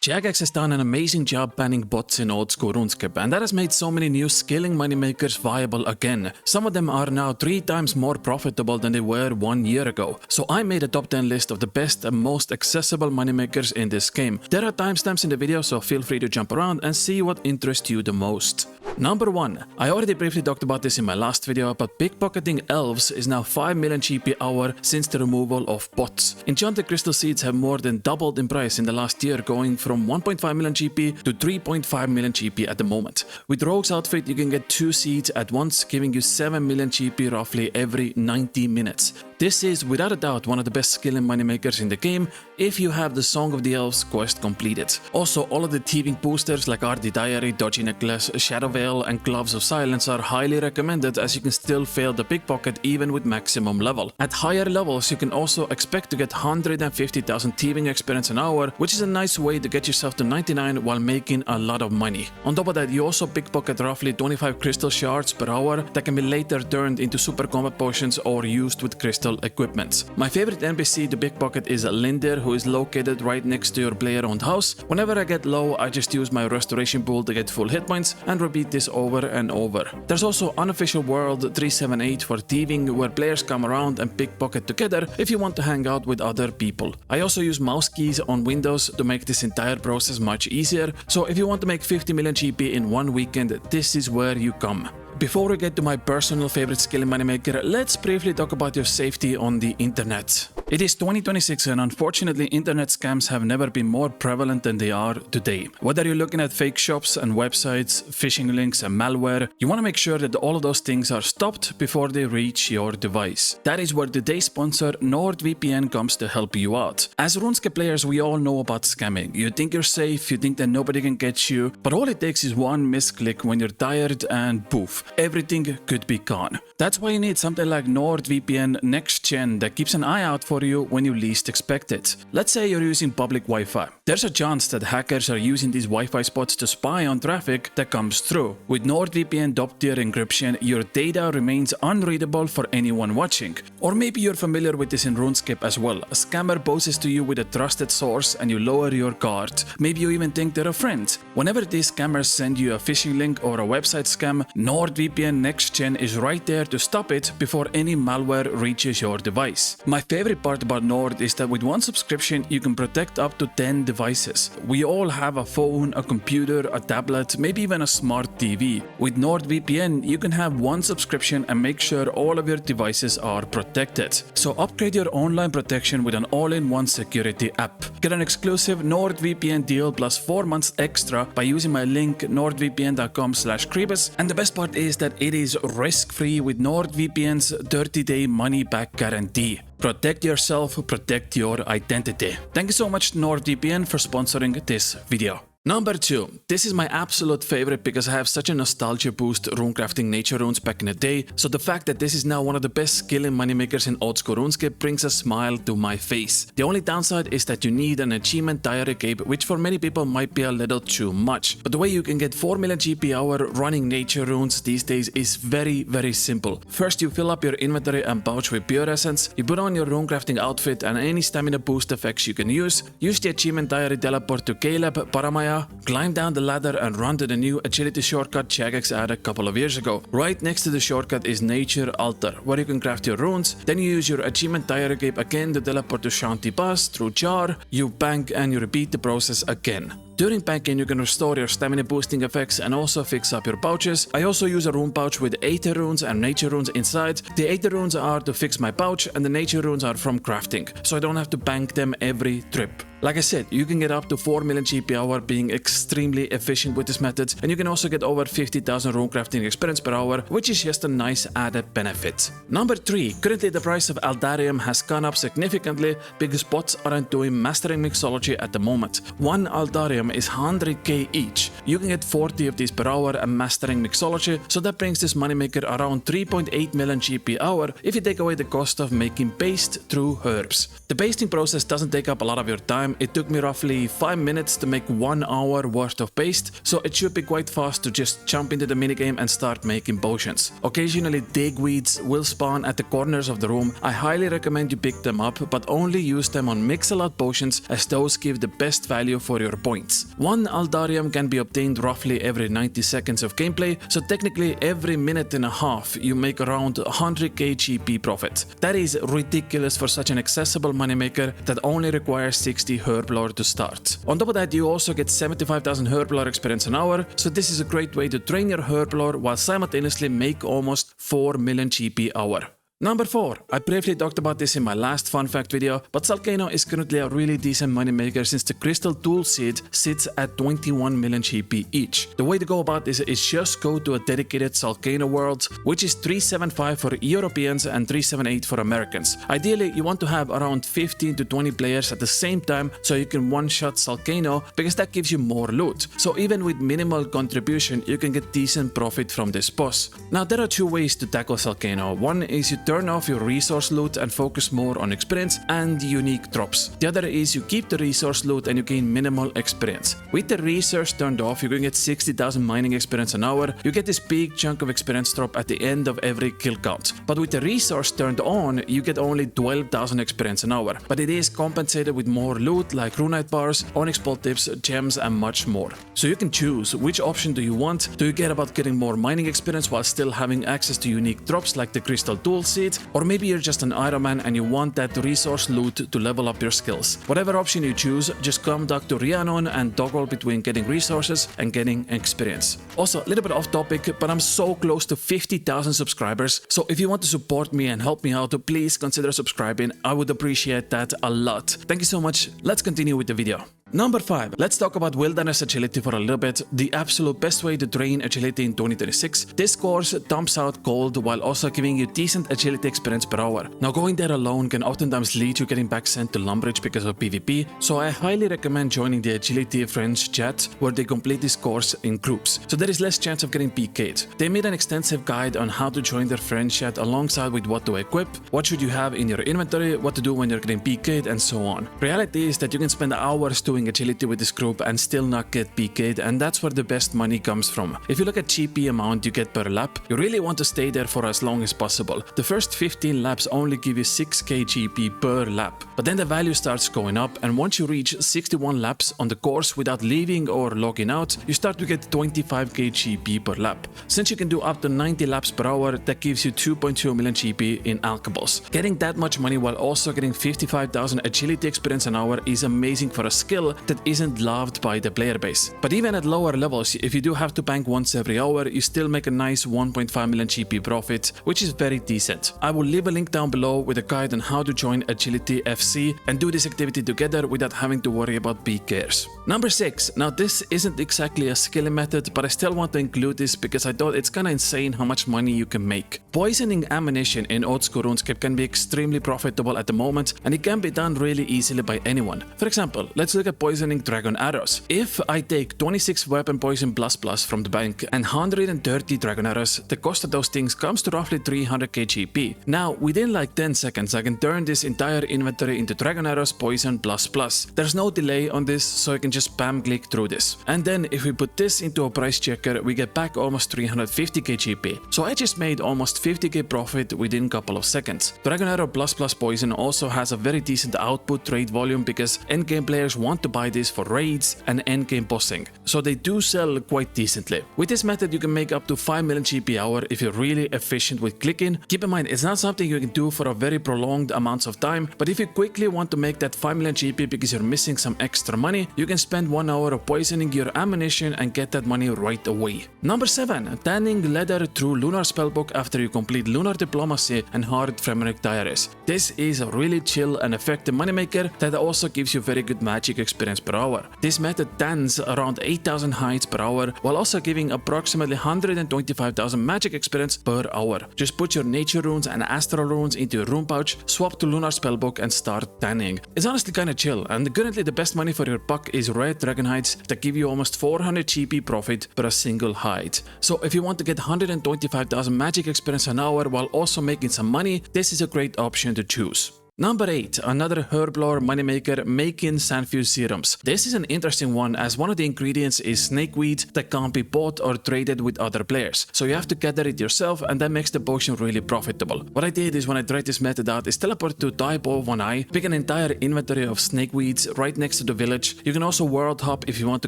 Jagex has done an amazing job banning bots in Oldschool Runescape, and that has made so many new skilling moneymakers viable again. Some of them are now 3 times more profitable than they were 1 year ago. So I made a top 10 list of the best and most accessible moneymakers in this game. There are timestamps in the video, so feel free to jump around and see what interests you the most. Number 1. I already briefly talked about this in my last video, but pickpocketing elves is now 5 million GP hour since the removal of bots. Enchanted crystal seeds have more than doubled in price in the last year, going from 1.5 million GP to 3.5 million GP at the moment. With Rogue's outfit, you can get 2 seeds at once, giving you 7 million GP roughly every 90 minutes. This is without a doubt one of the best skill and moneymakers in the game if you have the Song of the Elves quest completed. Also, all of the thieving boosters like RD Diary, Dodgy Necklace, Shadow Veil and Gloves of Silence are highly recommended, as you can still fail the pickpocket even with maximum level. At higher levels, you can also expect to get 150,000 thieving experience an hour, which is a nice way to get yourself to 99 while making a lot of money. On top of that, you also pickpocket roughly 25 crystal shards per hour that can be later turned into super combat potions or used with crystal equipment. My favorite NPC to pickpocket is Linder, who is located right next to your player-owned house. Whenever I get low, I just use my restoration pool to get full hit points and repeat this over and over. There's also unofficial world 378 for thieving, where players come around and pickpocket together if you want to hang out with other people. I also use mouse keys on Windows to make this entire process much easier, so if you want to make 50 million GP in 1 weekend, this is where you come. Before we get to my personal favorite skill and moneymaker, let's briefly talk about your safety on the internet. It is 2026 and unfortunately internet scams have never been more prevalent than they are today. Whether you're looking at fake shops and websites, phishing links and malware, you want to make sure that all of those things are stopped before they reach your device. That is where today's sponsor NordVPN comes to help you out. As RuneScape players, we all know about scamming. You think you're safe, you think that nobody can get you, but all it takes is one misclick when you're tired and poof, everything could be gone. That's why you need something like NordVPN Next Gen that keeps an eye out for you when you least expect it. Let's say you're using public Wi-Fi. There's a chance that hackers are using these Wi-Fi spots to spy on traffic that comes through. With NordVPN top-tier encryption, your data remains unreadable for anyone watching. Or maybe you're familiar with this in RuneScape as well. A scammer poses to you with a trusted source and you lower your guard. Maybe you even think they're a friend. Whenever these scammers send you a phishing link or a website scam, NordVPN Next Gen is right there to stop it before any malware reaches your device. My favorite part about Nord is that with one subscription you can protect up to 10 devices. We all have a phone, a computer, a tablet, maybe even a smart TV. With NordVPN you can have one subscription and make sure all of your devices are protected. So upgrade your online protection with an all-in-one security app. Get an exclusive NordVPN deal plus 4 months extra by using my link nordvpn.com/kriibus, and the best part is that it is risk-free with NordVPN's 30-day money-back guarantee. Protect yourself, protect your identity. Thank you so much NordVPN for sponsoring this video. Number 2. This is my absolute favorite because I have such a nostalgia boost runecrafting nature runes back in the day, so the fact that this is now one of the best skill and moneymakers in Oldschool Runescape brings a smile to my face. The only downside is that you need an achievement diary cape, which for many people might be a little too much. But the way you can get 4 million GP hour running nature runes these days is very simple. First, you fill up your inventory and pouch with pure essence, you put on your runecrafting outfit and any stamina boost effects you can use the achievement diary teleport to Caleb, Paramaya, climb down the ladder and run to the new agility shortcut Jagex added a couple of years ago. Right next to the shortcut is Nature Altar, where you can craft your runes. Then you use your achievement diary cape again to teleport to Shanti Pass through Jar, you bank and you repeat the process again. During banking, you can restore your stamina boosting effects and also fix up your pouches. I also use a rune pouch with Aether runes and nature runes inside. The Aether runes are to fix my pouch and the nature runes are from crafting, so I don't have to bank them every trip. Like I said, you can get up to 4 million GP hour being extremely efficient with this method, and you can also get over 50,000 runecrafting experience per hour, which is just a nice added benefit. Number 3. Currently the price of ALDARIUM has gone up significantly because bots aren't doing mastering mixology at the moment. One ALDARIUM is 100k each. You can get 40 of these per hour and mastering mixology, so that brings this moneymaker around 3.8 million GP hour if you take away the cost of making paste through herbs. The pasting process doesn't take up a lot of your time. It took me roughly 5 minutes to make 1 hour worth of paste, so it should be quite fast to just jump into the minigame and start making potions. Occasionally digweeds will spawn at the corners of the room. I highly recommend you pick them up, but only use them on mix-a-lot potions, as those give the best value for your points. experience. One ALDARIUM can be obtained roughly every 90 seconds of gameplay, so technically every minute and a half you make around 100k GP profit. That is ridiculous for such an accessible moneymaker that only requires 60 herblore to start. On top of that, you also get 75,000 herblore experience an hour, so this is a great way to train your herblore while simultaneously make almost 4 million GP hour. Number 4. I briefly talked about this in my last fun fact video, but ZALCANO is currently a really decent moneymaker since the crystal tool seed sits at 21 million GP each. The way to go about this is just go to a dedicated ZALCANO world, which is 375 for Europeans and 378 for Americans. Ideally, you want to have around 15 to 20 players at the same time so you can one-shot ZALCANO, because that gives you more loot. So even with minimal contribution, you can get decent profit from this boss. Now there are two ways to tackle ZALCANO. One is you turn off your resource loot and focus more on experience and unique drops. The other is you keep the resource loot and you gain minimal experience. With the resource turned off, you're going to get 60,000 mining experience an hour. You get this big chunk of experience drop at the end of every kill count. But with the resource turned on, you get only 12,000 experience an hour. But it is compensated with more loot like runite bars, onyx bolt tips, gems and much more. So you can choose which option do you want. Do you care about getting more mining experience while still having access to unique drops like the crystal tool seed? Or maybe you're just an Iron Man and you want that resource loot to level up your skills. Whatever option you choose, just come back to Rhiannon and toggle between getting resources and getting experience. Also, a little bit off topic, but I'm so close to 50,000 subscribers, so if you want to support me and help me out, please consider subscribing. I would appreciate that a lot. Thank you so much. Let's continue with the video. Number 5. Let's talk about wilderness agility for a little bit. The absolute best way to train agility in 2026. This course dumps out gold while also giving you decent agility experience per hour. Now going there alone can oftentimes lead to getting back sent to Lumbridge because of PvP, so I highly recommend joining the Agility Friends chat where they complete this course in groups, so there is less chance of getting PK'd. They made an extensive guide on how to join their friend chat alongside with what to equip, what should you have in your inventory, what to do when you're getting PK'd and so on. Reality is that you can spend hours doing agility with this group and still not get PK'd, and that's where the best money comes from. If you look at GP amount you get per lap, you really want to stay there for as long as possible. The first 15 laps only give you 6k GP per lap, but then the value starts going up, and once you reach 61 laps on the course without leaving or logging out, you start to get 25k GP per lap. Since you can do up to 90 laps per hour, that gives you 2.2 million GP in alkables. Getting that much money while also getting 55,000 agility experience an hour is amazing for a skill that isn't loved by the player base. But even at lower levels, if you do have to bank once every hour, you still make a nice 1.5 million GP profit, which is very decent. I will leave a link down below with a guide on how to join Agility FC and do this activity together without having to worry about PKs. Number 6. Now this isn't exactly a skilling method, but I still want to include this because I thought it's kinda insane how much money you can make. Poisoning ammunition in Oldschool Runescape can be extremely profitable at the moment, and it can be done really easily by anyone. For example, let's look at poisoning dragon arrows. If I take 26 weapon poison plus from the bank and 130 dragon arrows, the cost of those things comes to roughly 300k GP. Now within like 10 seconds I can turn this entire inventory into dragon arrows poison plus. There's no delay on this, so I can just spam click through this. And then if we put this into a price checker, we get back almost 350k GP. So I just made almost 50k profit within a couple of seconds. Dragon arrow plus poison also has a very decent output trade volume because endgame players want to buy this for raids and endgame bossing, so they do sell quite decently. With this method you can make up to 5 million GP hour if you're really efficient with clicking. Keep in mind, it's not something you can do for a very prolonged amounts of time, but if you quickly want to make that 5 million GP because you're missing some extra money, you can spend 1 hour of poisoning your ammunition and get that money right away. Number 7. Tanning leather through Lunar Spellbook after you complete Lunar Diplomacy and Hard Fremeric Diaries. This is a really chill and effective moneymaker that also gives you very good magic experience per hour. This method tans around 8,000 hides per hour while also giving approximately 125,000 magic experience per hour. Just put your nature runes and astral runes into your rune pouch, swap to Lunar Spellbook and start tanning. It's honestly kinda chill, and currently the best money for your buck is red dragon hides that give you almost 400 GP profit per a single hide. So if you want to get 125,000 magic experience an hour while also making some money, this is a great option to choose. Number 8, another herblore moneymaker, making SANFEW serums. This is an interesting one as one of the ingredients is snakeweed that can't be bought or traded with other players. So you have to gather it yourself, and that makes the potion really profitable. What I did is when I tried this method out is teleport to Typo 1i, pick an entire inventory of snakeweeds right next to the village. You can also world hop if you want to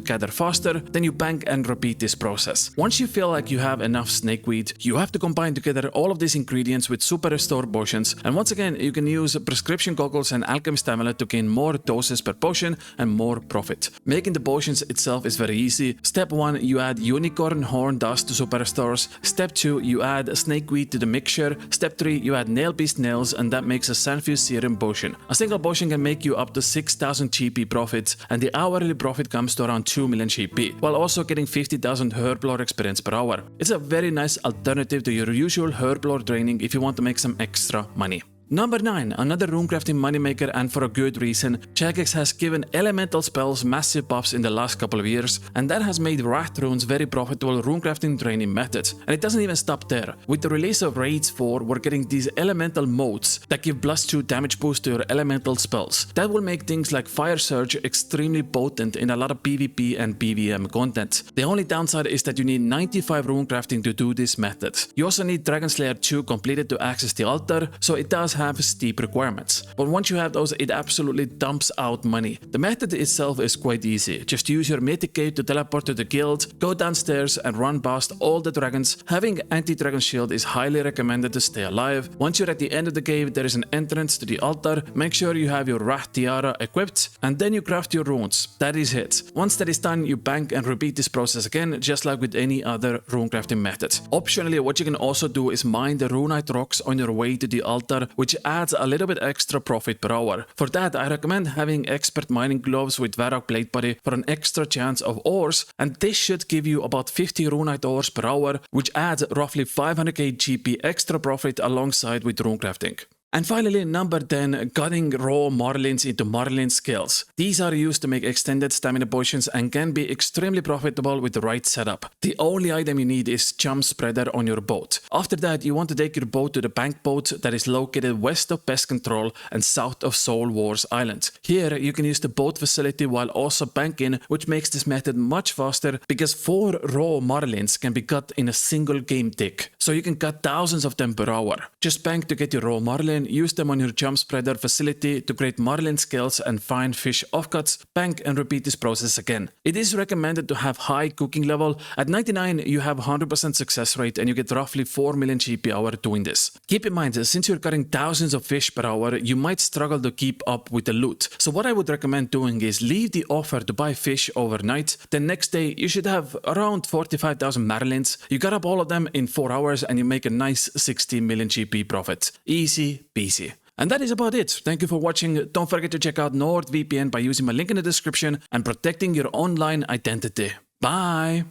gather faster, then you bank and repeat this process. Once you feel like you have enough snakeweed, you have to combine together all of these ingredients with super restore potions, and once again you can use prescription goggles and alchemist amulet to gain more doses per potion and more profit. Making the potions itself is very easy. Step 1, you add unicorn horn dust to super restores. Step 2, you add snakeweed to the mixture. Step 3, you add nail beast nails, and that makes a SANFEW serum potion. A single potion can make you up to 6,000 GP profit, and the hourly profit comes to around 2 million GP, while also getting 50,000 herblore experience per hour. It's a very nice alternative to your usual herblore training if you want to make some extra money. Number 9, another runecrafting moneymaker, and for a good reason. Jagex has given elemental spells massive buffs in the last couple of years, and that has made Wrath runes very profitable runecrafting training methods. And it doesn't even stop there. With the release of Raids 4, we're getting these elemental modes that give +2 damage boost to your elemental spells. That will make things like Fire Surge extremely potent in a lot of PvP and PvM content. The only downside is that you need 95 runecrafting to do this method. You also need Dragon Slayer 2 completed to access the altar, so it does have steep requirements. But once you have those, it absolutely dumps out money. The method itself is quite easy. Just use your mythic cape to teleport to the guild, go downstairs and run past all the dragons. Having anti-dragon shield is highly recommended to stay alive. Once you're at the end of the cave, there is an entrance to the altar. Make sure you have your Wrath tiara equipped, and then you craft your runes. That is it. Once that is done, you bank and repeat this process again, just like with any other runecrafting method. Optionally, what you can also do is mine the runite rocks on your way to the altar, which adds a little bit extra profit per hour. For that, I recommend having expert mining gloves with Varrock blade body for an extra chance of ores, and this should give you about 50 runite ores per hour, which adds roughly 500k GP extra profit alongside with runecrafting. And finally, number 10, cutting raw marlins into marlin scales. These are used to make extended stamina potions and can be extremely profitable with the right setup. The only item you need is jump spreader on your boat. After that, you want to take your boat to the bank boat that is located west of Pest Control and south of Soul Wars Island. Here, you can use the boat facility while also banking, which makes this method much faster because 4 raw marlins can be cut in a single game tick. So you can cut thousands of them per hour. Just bank to get your raw marlin, use them on your jump spreader facility to create marlin scales and fine fish offcuts, bank and repeat this process again. It is recommended to have high cooking level. At 99, you have 100% success rate and you get roughly 4 million GP hour doing this. Keep in mind, since you're cutting thousands of fish per hour, you might struggle to keep up with the loot. So what I would recommend doing is leave the offer to buy fish overnight. The next day, you should have around 45,000 marlins. You got up all of them in 4 hours and you make a nice 16 million GP profit. Easy peasy. And that is about it. Thank you for watching. Don't forget to check out NordVPN by using my link in the description and protecting your online identity. Bye!